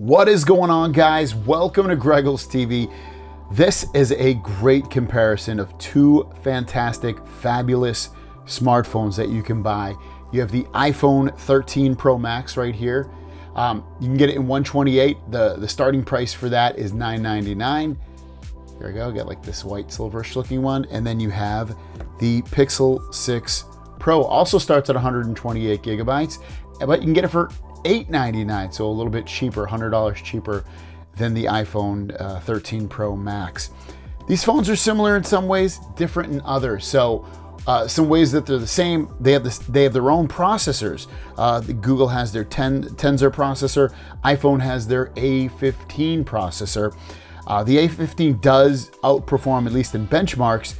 What is going on, guys? Welcome to Greggles TV. This is a great comparison of two fantastic, fabulous smartphones that you can buy. You have the iPhone 13 Pro Max right here. You can get it in 128. The starting price for that is $999. There we go, get like this white silverish looking one. And then you have the Pixel 6 Pro. Also starts at 128 gigabytes, but you can get it for $899, so a little bit cheaper, $100 cheaper than the iPhone 13 Pro Max. These phones are similar in some ways, different in others. So some ways that they're the same, they have their own processors. Google has their Tensor processor, iPhone has their A15 processor. The A15 does outperform, at least in benchmarks,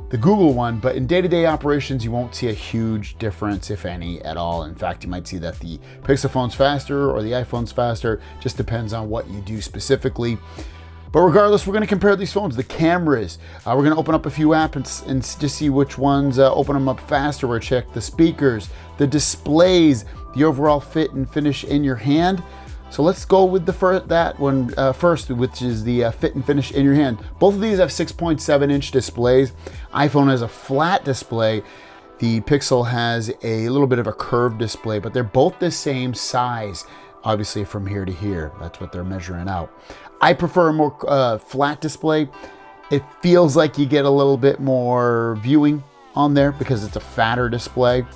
the Google one, but in day-to-day operations, you won't see a huge difference, if any, at all. In fact, you might see that the Pixel phone's faster or the iPhone's faster, just depends on what you do specifically. But regardless, we're gonna compare these phones, the cameras. We're gonna open up a few apps and just see which ones open them up faster. We'll check the speakers, the displays, the overall fit and finish in your hand. So let's go with that one first, which is the fit and finish in your hand. Both of these have 6.7-inch displays. iPhone has a flat display. The Pixel has a little bit of a curved display, but they're both the same size, obviously from here to here. That's what they're measuring out. I prefer a more flat display. It feels like you get a little bit more viewing on there because it's a fatter display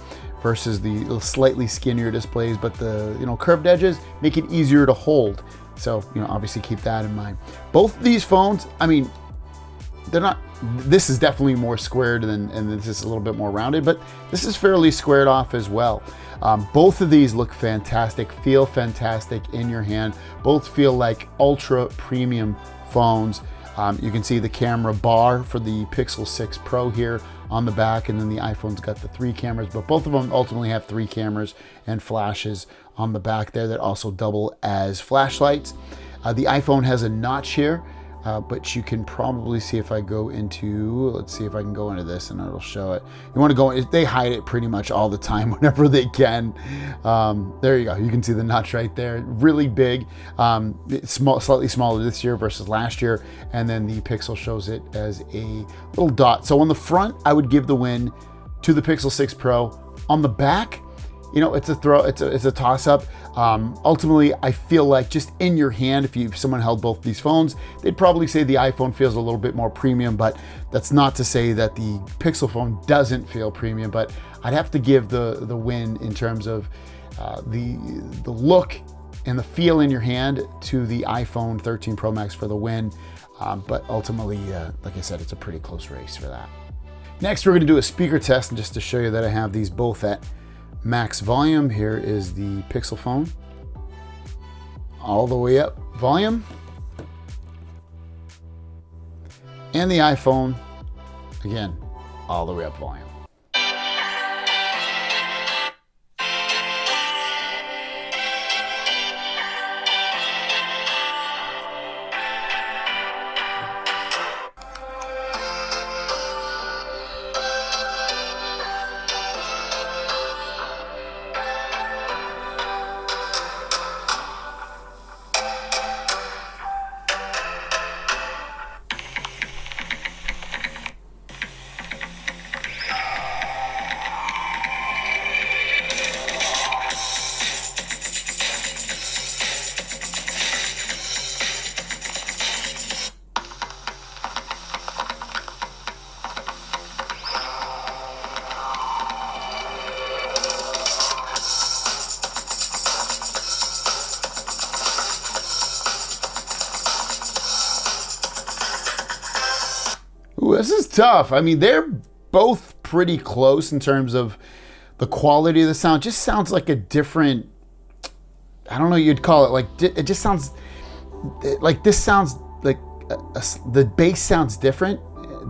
versus the slightly skinnier displays, but the curved edges make it easier to hold. So obviously keep that in mind. Both of these phones, I mean, they're not. This is definitely more squared and this is a little bit more rounded, but this is fairly squared off as well. Both of these look fantastic, feel fantastic in your hand. Both feel like ultra premium phones. You can see the camera bar for the Pixel 6 Pro here on the back, and then the iPhone's got the 3 cameras, but both of them ultimately have 3 cameras and flashes on the back there that also double as flashlights. The iPhone has a notch here, but you can probably see if I go into, let's see if I can go into this and it'll show it. You want to go, they hide it pretty much all the time whenever they can. There you go, you can see the notch right there, really big. It's slightly smaller this year versus last year, and then the Pixel shows it as a little dot. So on the front, I would give the win to the Pixel 6 Pro. On the back, it's a toss-up. Ultimately, I feel like just in your hand, if someone held both these phones, they'd probably say the iPhone feels a little bit more premium, but that's not to say that the Pixel phone doesn't feel premium, but I'd have to give the win in terms of the look and the feel in your hand to the iPhone 13 Pro Max for the win. But ultimately, like I said, it's a pretty close race for that. Next, we're gonna do a speaker test, and just to show you that I have these both at max volume. Here is the Pixel phone, all the way up volume, and the iPhone, again, all the way up volume. Ooh, this is tough. I mean, they're both pretty close in terms of the quality of the sound. Just sounds like a different, I don't know, you'd call it like, it just sounds like this sounds like the bass sounds different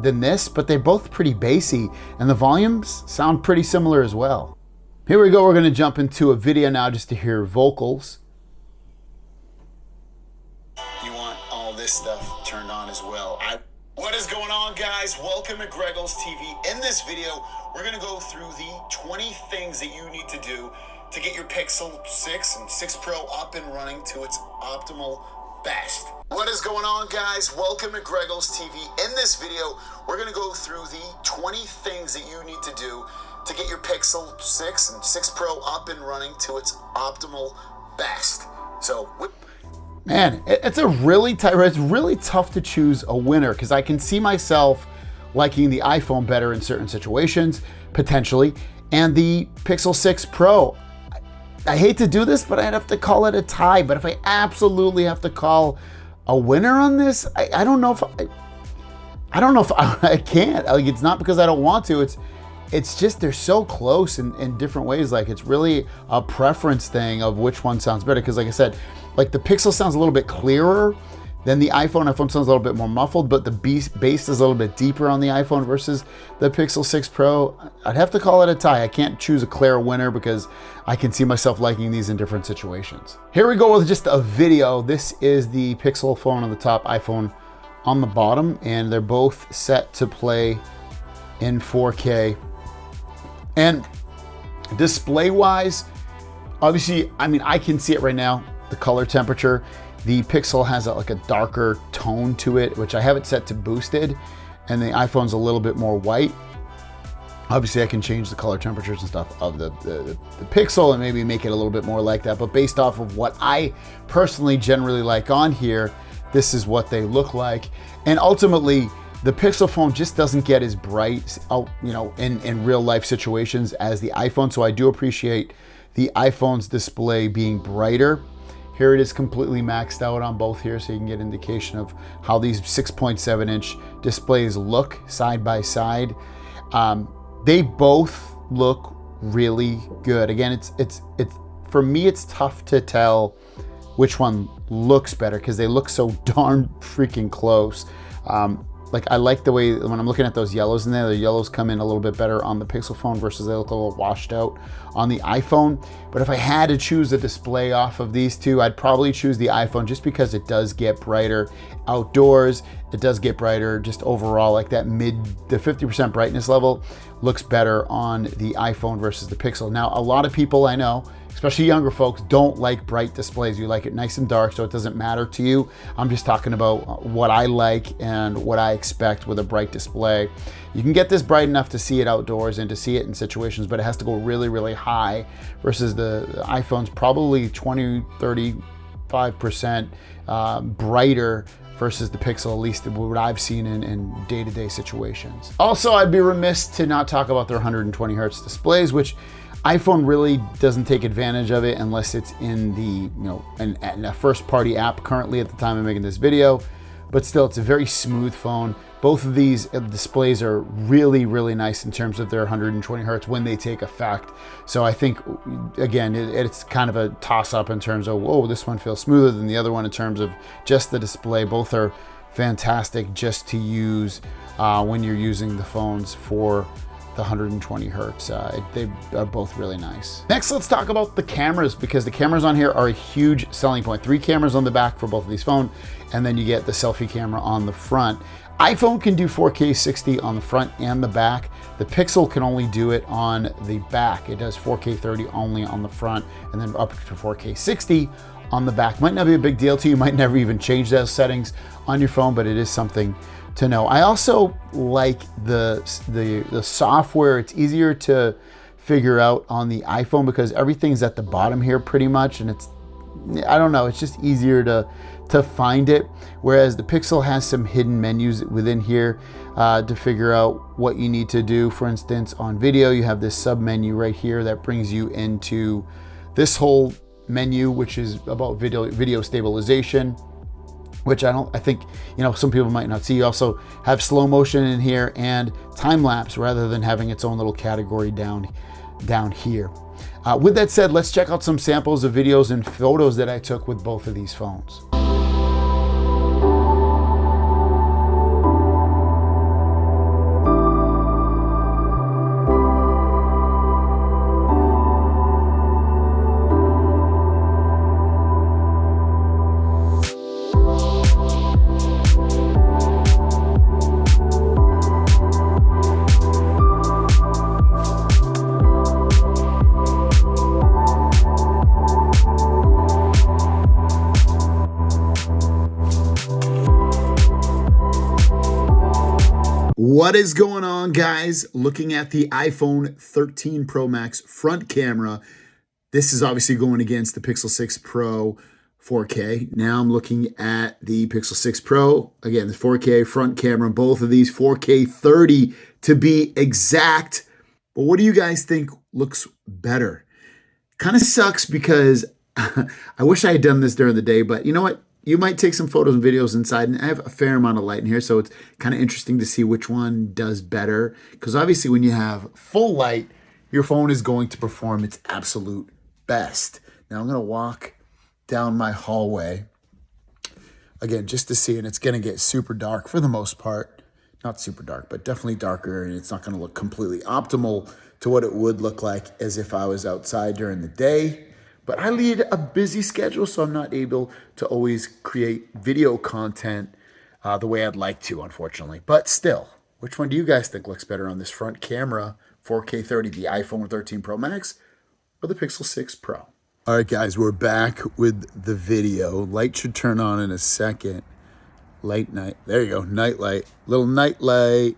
than this, but they're both pretty bassy, and the volumes sound pretty similar as well. Here we go. We're going to jump into a video now just to hear vocals. You want all this stuff turned on as well. What is going on, guys? Welcome to Greggles TV. In this video, we're gonna go through the 20 things that you need to do to get your Pixel 6 and 6 Pro up and running to its optimal best. What is going on, guys? Welcome to Greggles TV. In this video, we're going to go through the 20 things that you need to do to get your Pixel 6 and 6 Pro up and running to its optimal best. So, man, it's really tough to choose a winner because I can see myself liking the iPhone better in certain situations, potentially, and the Pixel 6 Pro. I hate to do this, but I'd have to call it a tie. But if I absolutely have to call a winner on this, I don't know if I can't. Like, it's not because I don't want to. It's just they're so close in different ways. Like, it's really a preference thing of which one sounds better. Because like I said, like the Pixel sounds a little bit clearer than the iPhone. iPhone sounds a little bit more muffled, but the bass is a little bit deeper on the iPhone versus the Pixel 6 Pro. I'd have to call it a tie. I can't choose a clear winner because I can see myself liking these in different situations. Here we go with just a video. This is the Pixel phone on the top, iPhone on the bottom, and they're both set to play in 4K. And display-wise, obviously, I mean, I can see it right now, the color temperature. The Pixel has like a darker tone to it, which I have it set to boosted, and the iPhone's a little bit more white. Obviously, I can change the color temperatures and stuff of the Pixel and maybe make it a little bit more like that. But based off of what I personally generally like on here, this is what they look like. And ultimately, the Pixel phone just doesn't get as bright, you know, in real life situations as the iPhone. So I do appreciate the iPhone's display being brighter. Here it is completely maxed out on both here, so you can get indication of how these 6.7-inch displays look side by side. They both look really good. Again, it's for me, it's tough to tell which one looks better because they look so darn freaking close. Like, I like the way when I'm looking at those yellows in there, the yellows come in a little bit better on the Pixel phone versus they look a little washed out on the iPhone. But if I had to choose a display off of these two, I'd probably choose the iPhone just because it does get brighter outdoors. It does get brighter just overall, like that the 50% brightness level looks better on the iPhone versus the Pixel. Now, a lot of people I know, especially younger folks, don't like bright displays. You like it nice and dark, so it doesn't matter to you. I'm just talking about what I like and what I expect with a bright display. You can get this bright enough to see it outdoors and to see it in situations, but it has to go really, really high versus the iPhone's probably 20, 35% brighter versus the Pixel, at least what I've seen in day-to-day situations. Also, I'd be remiss to not talk about their 120 hertz displays, which iPhone really doesn't take advantage of it unless it's in the, you know, in a first-party app currently at the time of making this video. But still, it's a very smooth phone. Both of these displays are really, really nice in terms of their 120 hertz when they take effect. So I think, again, it's kind of a toss-up in terms of, whoa, this one feels smoother than the other one in terms of just the display. Both are fantastic just to use when you're using the phones for the 120 hertz. They are both really nice. Next, let's talk about the cameras, because the cameras on here are a huge selling point. 3 cameras on the back for both of these phones, and then you get the selfie camera on the front. iPhone can do 4K 60 on the front and the back. The Pixel can only do it on the back. It does 4K 30 only on the front, and then up to 4K 60 on the back. Might not be a big deal to you. Might never even change those settings on your phone, but it is something to know. I also like the software. It's easier to figure out on the iPhone because everything's at the bottom here pretty much, and it's, I don't know, it's just easier to find it. Whereas the Pixel has some hidden menus within here to figure out what you need to do. For instance, on video, you have this sub menu right here that brings you into this whole menu, which is about video stabilization, which I think, you know, some people might not see. You also have slow motion in here and time lapse rather than having its own little category down here. With that said, let's check out some samples of videos and photos that I took with both of these phones. What is going on, guys? Looking at the iPhone 13 Pro Max front camera. This is obviously going against the Pixel 6 Pro 4K. Now I'm looking at the Pixel 6 Pro. Again, the 4K front camera, both of these 4K 30 to be exact. But what do you guys think looks better? Kind of sucks because I wish I had done this during the day, but you know what? You might take some photos and videos inside, and I have a fair amount of light in here, so it's kind of interesting to see which one does better. Because obviously when you have full light, your phone is going to perform its absolute best. Now I'm going to walk down my hallway, again, just to see, and it's going to get super dark for the most part. Not super dark, but definitely darker, and it's not going to look completely optimal to what it would look like as if I was outside during the day. But I lead a busy schedule, so I'm not able to always create video content the way I'd like to, unfortunately. But still, which one do you guys think looks better on this front camera, 4K 30, the iPhone 13 Pro Max or the Pixel 6 Pro? All right, guys, we're back with the video. Light should turn on in a second. Light night. There you go, night light. Little night light.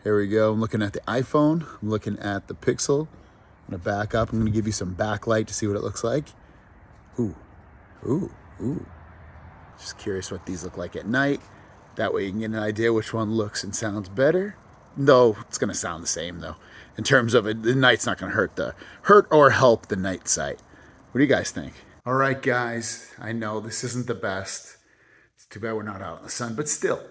Here we go. I'm looking at the iPhone. I'm looking at the Pixel. I'm gonna back up. I'm gonna give you some backlight to see what it looks like. Ooh, ooh, ooh. Just curious what these look like at night. That way you can get an idea which one looks and sounds better. No, it's gonna sound the same though. In terms of it, the night's not gonna hurt or help the night sight. What do you guys think? All right, guys, I know this isn't the best. It's too bad we're not out in the sun, but still,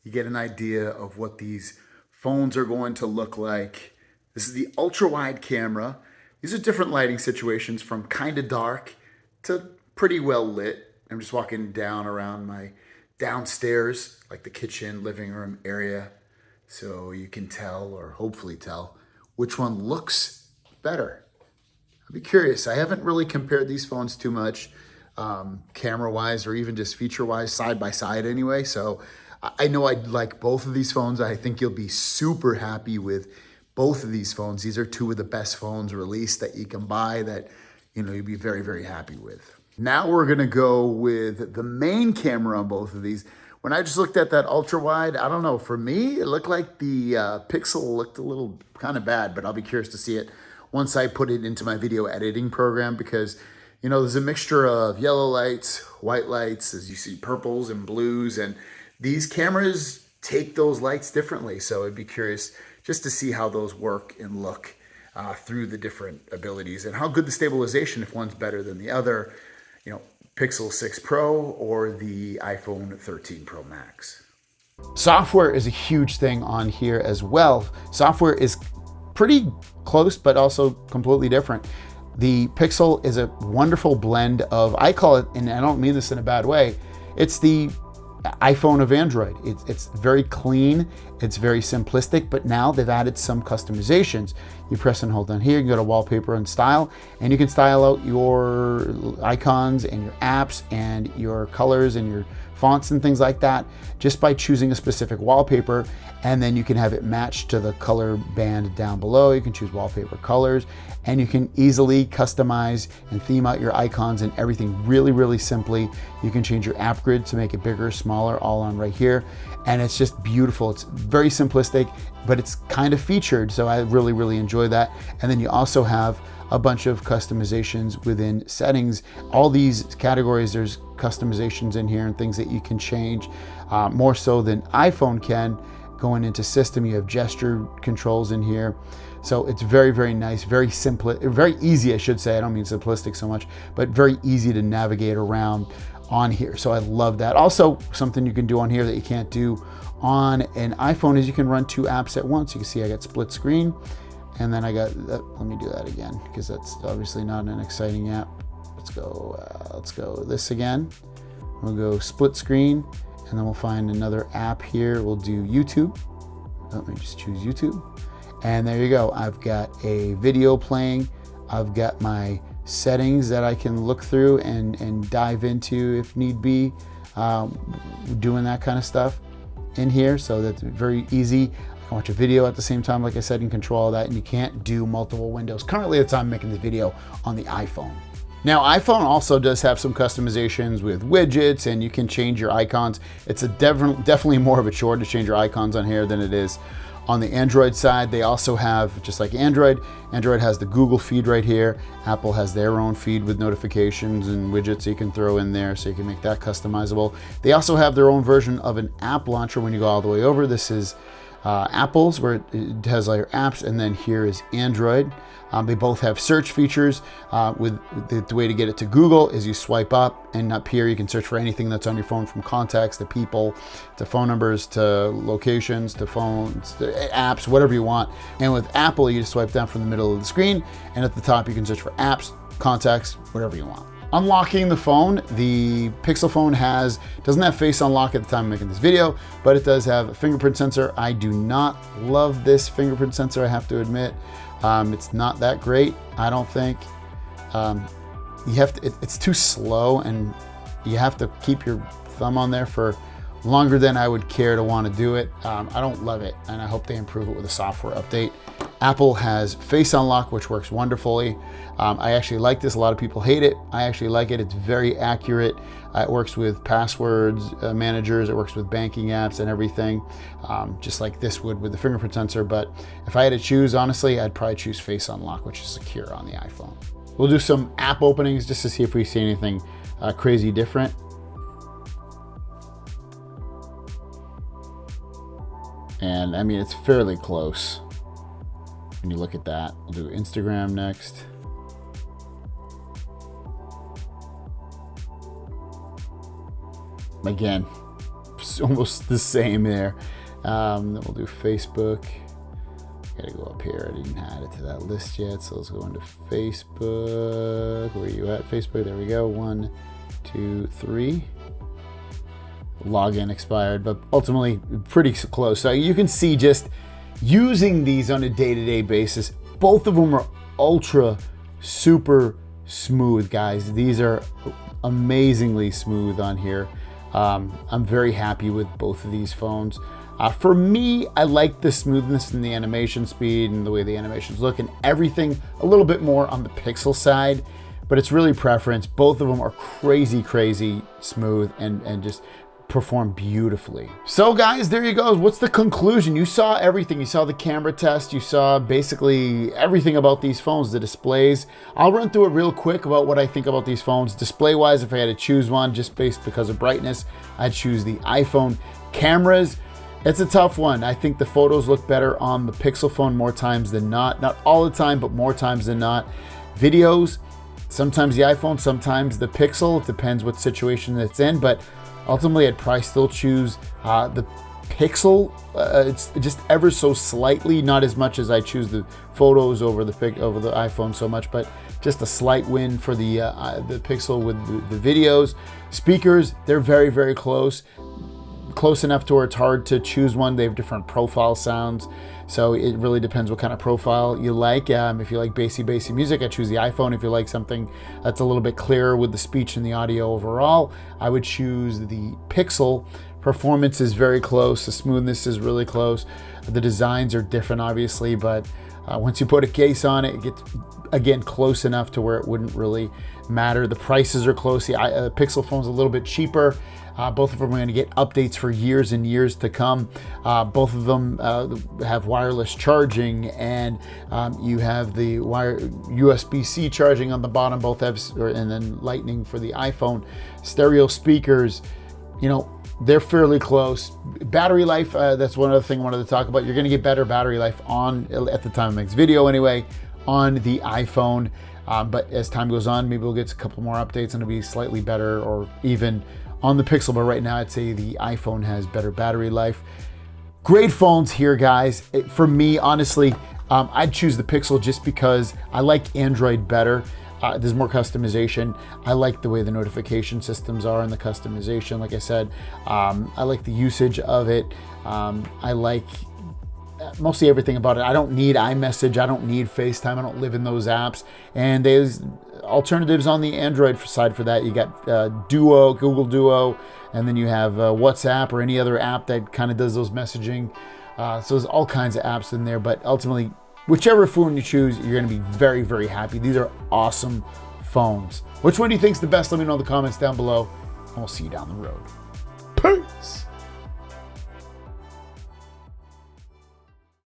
you get an idea of what these phones are going to look like. This is the ultra wide camera. These are different lighting situations from kind of dark to pretty well lit. I'm just walking down around my downstairs, like the kitchen, living room area, so you can tell, or hopefully tell, which one looks better. I'd be curious. I haven't really compared these phones too much, camera-wise or even just feature-wise, side by side anyway. So I know I'd like both of these phones. I think you'll be super happy with both of these phones. These are two of the best phones released that you can buy that, you know, you'll be very, very happy with. Now we're gonna go with the main camera on both of these. When I just looked at that ultra wide, I don't know, for me, it looked like the Pixel looked a little kind of bad, but I'll be curious to see it once I put it into my video editing program, because, you know, there's a mixture of yellow lights, white lights, as you see, purples and blues, and these cameras take those lights differently. So I'd be curious just to see how those work and look through the different abilities, and how good the stabilization, if one's better than the other, you know, Pixel 6 Pro or the iPhone 13 Pro Max. Software is a huge thing on here as well. Software is pretty close, but also completely different. The Pixel is a wonderful blend of, I call it, and I don't mean this in a bad way, it's the iPhone of Android. It's very clean, it's very simplistic, but now they've added some customizations. You press and hold down here, you can go to wallpaper and style, and you can style out your icons and your apps and your colors and your fonts and things like that just by choosing a specific wallpaper, and then you can have it matched to the color band down below. You can choose wallpaper colors, and you can easily customize and theme out your icons and everything really, really simply. You can change your app grid to make it bigger, smaller, all on right here, and it's just beautiful. It's very simplistic, but it's kind of featured, so I really, really enjoy that. And then you also have a bunch of customizations within settings. All these categories, there's customizations in here and things that you can change more so than iPhone can. Going into system, you have gesture controls in here. So it's very, very nice, very simple, very easy, I should say. I don't mean simplistic so much, but very easy to navigate around on here. So I love that. Also, something you can do on here that you can't do on an iPhone is you can run two apps at once. You can see I got split screen, and then I got, let me do that again, because that's obviously not an exciting app. Let's go this again. We'll go split screen, and then we'll find another app here. We'll do YouTube. Let me just choose YouTube. And there you go. I've got a video playing. I've got my settings that I can look through and dive into if need be, doing that kind of stuff in here. So that's very easy. I can watch a video at the same time, like I said, and control all that. And you can't do multiple windows. Currently, that's how I'm making this video on the iPhone. Now, iPhone also does have some customizations with widgets, and you can change your icons. It's a definitely more of a chore to change your icons on here than it is on the Android side. They also have, just like Android has the Google feed right here. Apple has their own feed with notifications and widgets you can throw in there, so you can make that customizable. They also have their own version of an app launcher when you go all the way over. This is Apple's, where it has all your apps, and then here is Android. They both have search features. With the way to get it to Google is you swipe up, and up here you can search for anything that's on your phone, from contacts to people to phone numbers to locations to phones to apps, whatever you want. And with Apple, you just swipe down from the middle of the screen, and at the top you can search for apps, contacts, whatever you want. Unlocking the phone, the Pixel phone doesn't have face unlock at the time of making this video, but it does have a fingerprint sensor. I do not love this fingerprint sensor, I have to admit. It's not that great, I don't think. It's too slow, and you have to keep your thumb on there for longer than I would care to want to do it. I don't love it, and I hope they improve it with a software update. Apple has face unlock, which works wonderfully. I actually like this. A lot of people hate it. I actually like it. It's very accurate. It works with passwords managers. It works with banking apps and everything, just like this would with the fingerprint sensor. But if I had to choose, honestly, I'd probably choose face unlock, which is secure on the iPhone. We'll do some app openings just to see if we see anything crazy different. And I mean, it's fairly close when you look at that. We'll do Instagram next. Again, it's almost the same there. Then we'll do Facebook. Gotta go up here. I didn't add it to that list yet, so let's go into Facebook. Where are you at? Facebook, there we go. 1, 2, 3. Login expired, but ultimately pretty close. So you can see, just using these on a day-to-day basis, both of them are ultra super smooth, guys. These are amazingly smooth on here. I'm very happy with both of these phones. For me, I like the smoothness and the animation speed and the way the animations look and everything a little bit more on the Pixel side, but it's really preference. Both of them are crazy smooth and just perform beautifully. So guys, there you go. What's the conclusion? You saw everything. You saw the camera test. You saw basically everything about these phones, the displays. I'll run through it real quick about what I think about these phones. Display wise, if I had to choose one just based because of brightness, I'd choose the iPhone. Cameras, it's a tough one. I think the photos look better on the Pixel phone more times than not. Not all the time, but more times than not. Videos, sometimes the iPhone, sometimes the Pixel. It depends what situation it's in, but ultimately, I'd probably still choose the Pixel. It's just ever so slightly, not as much as I choose the photos over the iPhone so much, but just a slight win for the Pixel with the videos. Speakers, they're very close enough to where it's hard to choose one. They have different profile sounds, so it really depends what kind of profile you like. If you like bassy music, I choose the iPhone. If you like something that's a little bit clearer with the speech and the audio overall, I would choose the Pixel. Performance is very close. The smoothness is really close. The designs are different, obviously, but once you put a case on it, it gets, again, close enough to where it wouldn't really matter. The prices are close. The Pixel phone's a little bit cheaper. Both of them are going to get updates for years and years to come. Both of them have wireless charging, and you have the USB-C charging on the bottom. Both have, and then Lightning for the iPhone. Stereo speakers, you know, they're fairly close. Battery life, that's one other thing I wanted to talk about. You're going to get better battery life at the time of next video anyway, on the iPhone. But as time goes on, maybe we'll get a couple more updates and it'll be slightly better, or even on the Pixel. But right now, I'd say the iPhone has better battery life. Great phones here, guys. For me, honestly, I'd choose the Pixel just because I like Android better. There's more customization. I like the way the notification systems are and the customization. Like I said, I like the usage of it. I like mostly everything about it. I don't need iMessage. I don't need FaceTime. I don't live in those apps. And there's alternatives on the Android side for that. You got Duo, Google Duo, and then you have WhatsApp or any other app that kind of does those messaging. So there's all kinds of apps in there, but ultimately, whichever phone you choose, you're going to be very happy. These are awesome phones. Which one do you think is the best? Let me know in the comments down below, and we'll see you down the road.